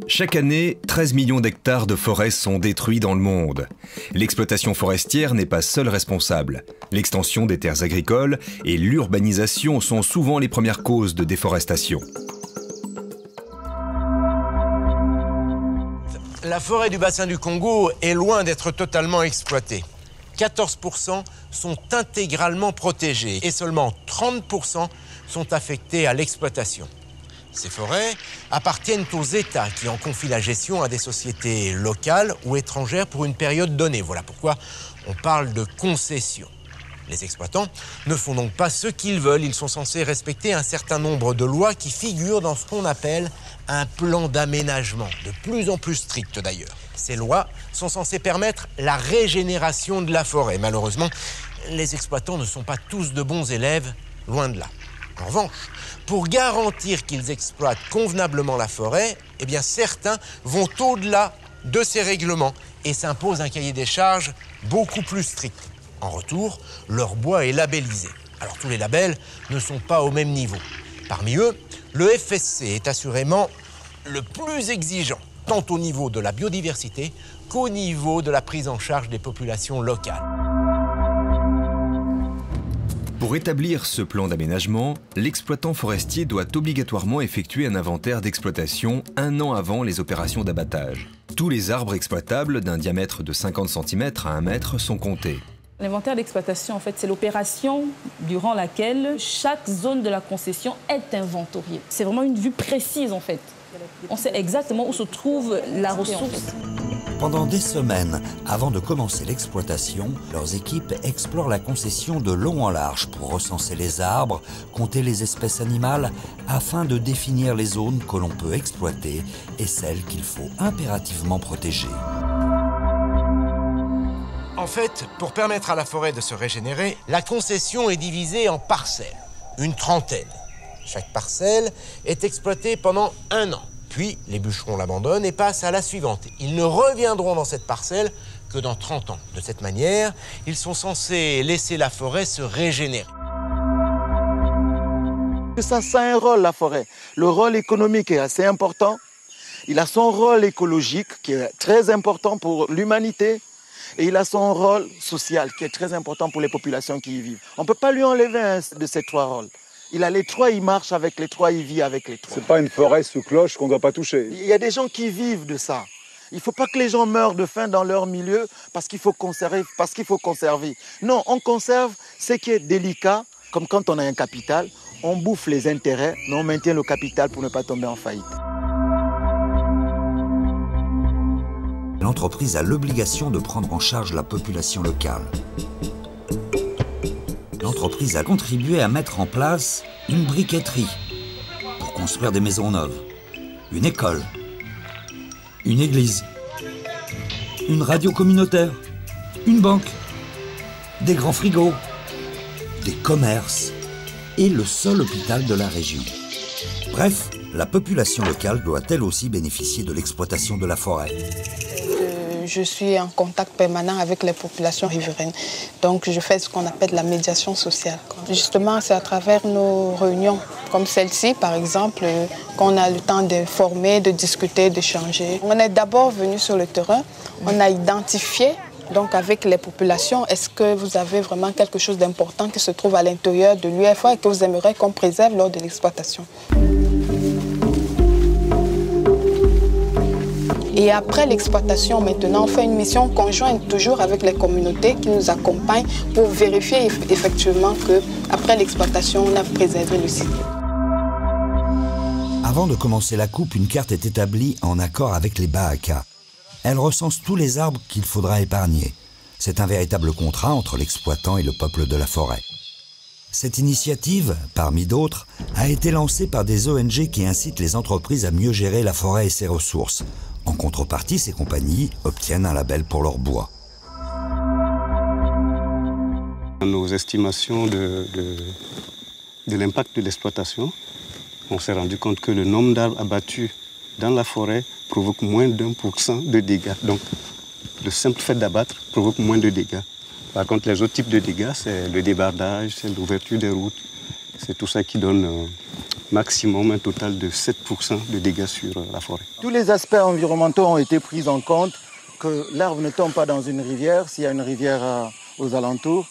Chaque année, 13 millions d'hectares de forêts sont détruits dans le monde. L'exploitation forestière n'est pas seule responsable. L'extension des terres agricoles et l'urbanisation sont souvent les premières causes de déforestation. La forêt du bassin du Congo est loin d'être totalement exploitée. 14% sont intégralement protégés et seulement 30% sont affectés à l'exploitation. Ces forêts appartiennent aux États qui en confient la gestion à des sociétés locales ou étrangères pour une période donnée. Voilà pourquoi on parle de concession. Les exploitants ne font donc pas ce qu'ils veulent. Ils sont censés respecter un certain nombre de lois qui figurent dans ce qu'on appelle un plan d'aménagement, de plus en plus strict d'ailleurs. Ces lois sont censées permettre la régénération de la forêt. Malheureusement, les exploitants ne sont pas tous de bons élèves, loin de là. En revanche, pour garantir qu'ils exploitent convenablement la forêt, eh bien certains vont au-delà de ces règlements et s'imposent un cahier des charges beaucoup plus strict. En retour, leur bois est labellisé. Alors tous les labels ne sont pas au même niveau. Parmi eux, le FSC est assurément le plus exigeant, tant au niveau de la biodiversité qu'au niveau de la prise en charge des populations locales. Pour établir ce plan d'aménagement, l'exploitant forestier doit obligatoirement effectuer un inventaire d'exploitation 1 an avant les opérations d'abattage. Tous les arbres exploitables d'un diamètre de 50 cm à 1 mètre sont comptés. L'inventaire d'exploitation, en fait, c'est l'opération durant laquelle chaque zone de la concession est inventoriée. C'est vraiment une vue précise, en fait. On sait exactement où se trouve la ressource. Pendant des semaines, avant de commencer l'exploitation, leurs équipes explorent la concession de long en large pour recenser les arbres, compter les espèces animales, afin de définir les zones que l'on peut exploiter et celles qu'il faut impérativement protéger. En fait, pour permettre à la forêt de se régénérer, la concession est divisée en parcelles, une trentaine. Chaque parcelle est exploitée pendant 1 an. Puis, les bûcherons l'abandonnent et passent à la suivante. Ils ne reviendront dans cette parcelle que dans 30 ans. De cette manière, ils sont censés laisser la forêt se régénérer. Ça a un rôle, la forêt. Le rôle économique est assez important. Il a son rôle écologique qui est très important pour l'humanité. Et il a son rôle social qui est très important pour les populations qui y vivent. On ne peut pas lui enlever un de ces 3 rôles. Il a les 3, il marche avec les 3, il vit avec les 3. C'est pas une forêt sous cloche qu'on ne doit pas toucher. Il y a des gens qui vivent de ça. Il ne faut pas que les gens meurent de faim dans leur milieu parce qu'il faut conserver, Non, on conserve ce qui est délicat, comme quand on a un capital, on bouffe les intérêts, mais on maintient le capital pour ne pas tomber en faillite. L'entreprise a l'obligation de prendre en charge la population locale. L'entreprise a contribué à mettre en place une briqueterie pour construire des maisons neuves, une école, une église, une radio communautaire, une banque, des grands frigos, des commerces et le seul hôpital de la région. Bref, la population locale doit elle aussi bénéficier de l'exploitation de la forêt. Je suis en contact permanent avec les populations riveraines. Donc je fais ce qu'on appelle la médiation sociale. Justement, c'est à travers nos réunions, comme celle-ci par exemple, qu'on a le temps de former, de discuter, d'échanger. On est d'abord venu sur le terrain, on a identifié donc avec les populations, est-ce que vous avez vraiment quelque chose d'important qui se trouve à l'intérieur de l'UFA et que vous aimeriez qu'on préserve lors de l'exploitation. Et après l'exploitation, maintenant, on fait une mission conjointe toujours avec les communautés qui nous accompagnent pour vérifier effectivement qu'après l'exploitation, on a préservé le site. Avant de commencer la coupe, une carte est établie en accord avec les Bahaka. Elle recense tous les arbres qu'il faudra épargner. C'est un véritable contrat entre l'exploitant et le peuple de la forêt. Cette initiative, parmi d'autres, a été lancée par des ONG qui incitent les entreprises à mieux gérer la forêt et ses ressources. En contrepartie, ces compagnies obtiennent un label pour leur bois. Nos estimations de l'impact de l'exploitation, on s'est rendu compte que le nombre d'arbres abattus dans la forêt provoque moins d'1% de dégâts. Donc, le simple fait d'abattre provoque moins de dégâts. Par contre, les autres types de dégâts, c'est le débardage, c'est l'ouverture des routes, C'est tout ça qui donne maximum un total de 7% de dégâts sur la forêt. Tous les aspects environnementaux ont été pris en compte, que l'arbre ne tombe pas dans une rivière, s'il y a une rivière aux alentours,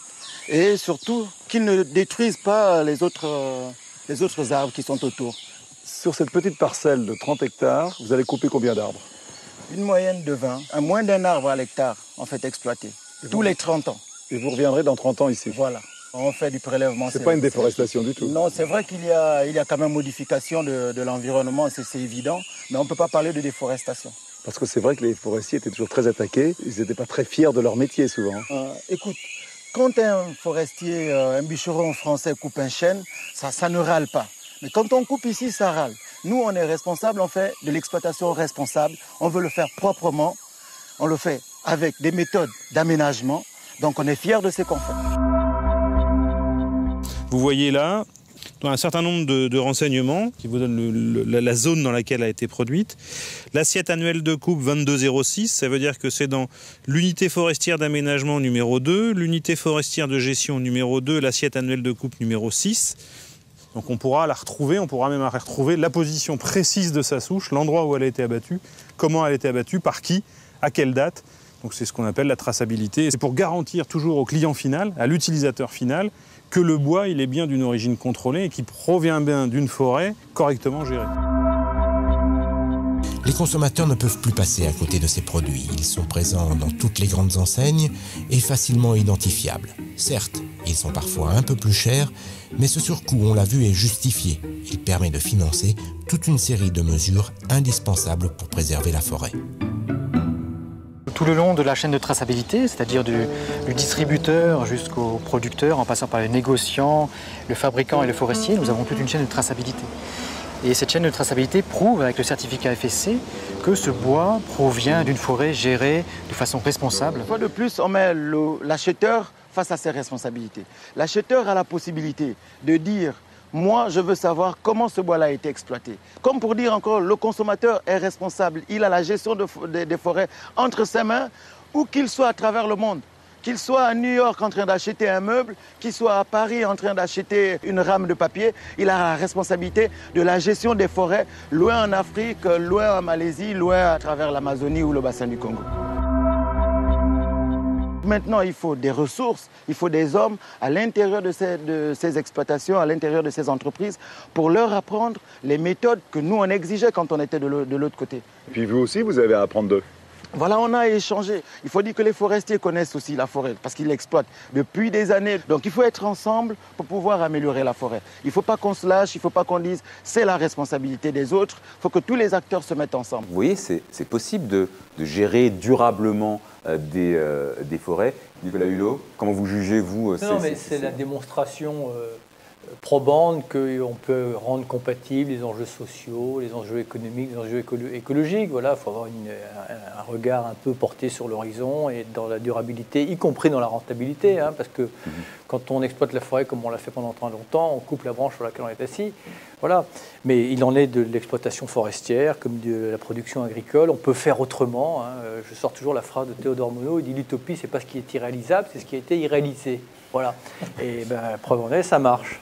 et surtout qu'il ne détruise pas les autres arbres qui sont autour. Sur cette petite parcelle de 30 hectares, vous allez couper combien d'arbres? Une moyenne de 20, à moins d'un arbre à l'hectare, en fait, exploité, tous les 30 ans. Et vous reviendrez dans 30 ans ici? Voilà. On fait du prélèvement. C'est pas une déforestation du tout? Non, c'est vrai qu'il y a quand même modification de l'environnement, c'est évident, mais on ne peut pas parler de déforestation. Parce que c'est vrai que les forestiers étaient toujours très attaqués, ils n'étaient pas très fiers de leur métier souvent. Écoute, quand un forestier, un bûcheron français coupe un chêne, ça ne râle pas. Mais quand on coupe ici, ça râle. Nous, on est responsable, on fait de l'exploitation responsable, on veut le faire proprement, on le fait avec des méthodes d'aménagement, donc on est fiers de ce qu'on fait. Vous voyez là un certain nombre de renseignements qui vous donnent la zone dans laquelle a été produite. L'assiette annuelle de coupe 2206, ça veut dire que c'est dans l'unité forestière d'aménagement numéro 2, l'unité forestière de gestion numéro 2, l'assiette annuelle de coupe numéro 6. Donc on pourra la retrouver, on pourra même retrouver la position précise de sa souche, l'endroit où elle a été abattue, comment elle a été abattue, par qui, à quelle date. Donc c'est ce qu'on appelle la traçabilité. C'est pour garantir toujours au client final, à l'utilisateur final, que le bois il est bien d'une origine contrôlée et qu'il provient bien d'une forêt correctement gérée. Les consommateurs ne peuvent plus passer à côté de ces produits. Ils sont présents dans toutes les grandes enseignes et facilement identifiables. Certes, ils sont parfois un peu plus chers, mais ce surcoût, on l'a vu, est justifié. Il permet de financer toute une série de mesures indispensables pour préserver la forêt. Tout le long de la chaîne de traçabilité, c'est-à-dire du distributeur jusqu'au producteur, en passant par les négociants, le fabricant et le forestier, nous avons toute une chaîne de traçabilité. Et cette chaîne de traçabilité prouve, avec le certificat FSC, que ce bois provient d'une forêt gérée de façon responsable. Une fois de plus, on met l'acheteur face à ses responsabilités. L'acheteur a la possibilité de dire « moi, je veux savoir comment ce bois-là a été exploité ». Comme pour dire encore, le consommateur est responsable. Il a la gestion des forêts entre ses mains, où qu'il soit à travers le monde. Qu'il soit à New York en train d'acheter un meuble, qu'il soit à Paris en train d'acheter une rame de papier, il a la responsabilité de la gestion des forêts, loin en Afrique, loin en Malaisie, loin à travers l'Amazonie ou le bassin du Congo. Maintenant, il faut des ressources, il faut des hommes à l'intérieur de ces exploitations, à l'intérieur de ces entreprises, pour leur apprendre les méthodes que nous, on exigeait quand on était de l'autre côté. Et puis vous aussi, vous avez à apprendre d'eux. Voilà, on a échangé. Il faut dire que les forestiers connaissent aussi la forêt parce qu'ils l'exploitent depuis des années. Donc il faut être ensemble pour pouvoir améliorer la forêt. Il ne faut pas qu'on se lâche, il ne faut pas qu'on dise c'est la responsabilité des autres. Il faut que tous les acteurs se mettent ensemble. Vous voyez, c'est possible de gérer durablement des forêts. Nicolas Hulot, comment vous jugez, vous Non, mais c'est la démonstration probante qu'on peut rendre compatibles les enjeux sociaux, les enjeux économiques, les enjeux écologiques. Voilà, il faut avoir un regard un peu porté sur l'horizon et dans la durabilité, y compris dans la rentabilité, hein, parce que quand on exploite la forêt comme on l'a fait pendant très longtemps, on coupe la branche sur laquelle on est assis. Voilà. Mais il en est de l'exploitation forestière comme de la production agricole. On peut faire autrement. Hein. Je sors toujours la phrase de Théodore Monod, il dit l'utopie, c'est pas ce qui est irréalisable, c'est ce qui a été irréalisé. Voilà. Et ben, preuve en est, ça marche.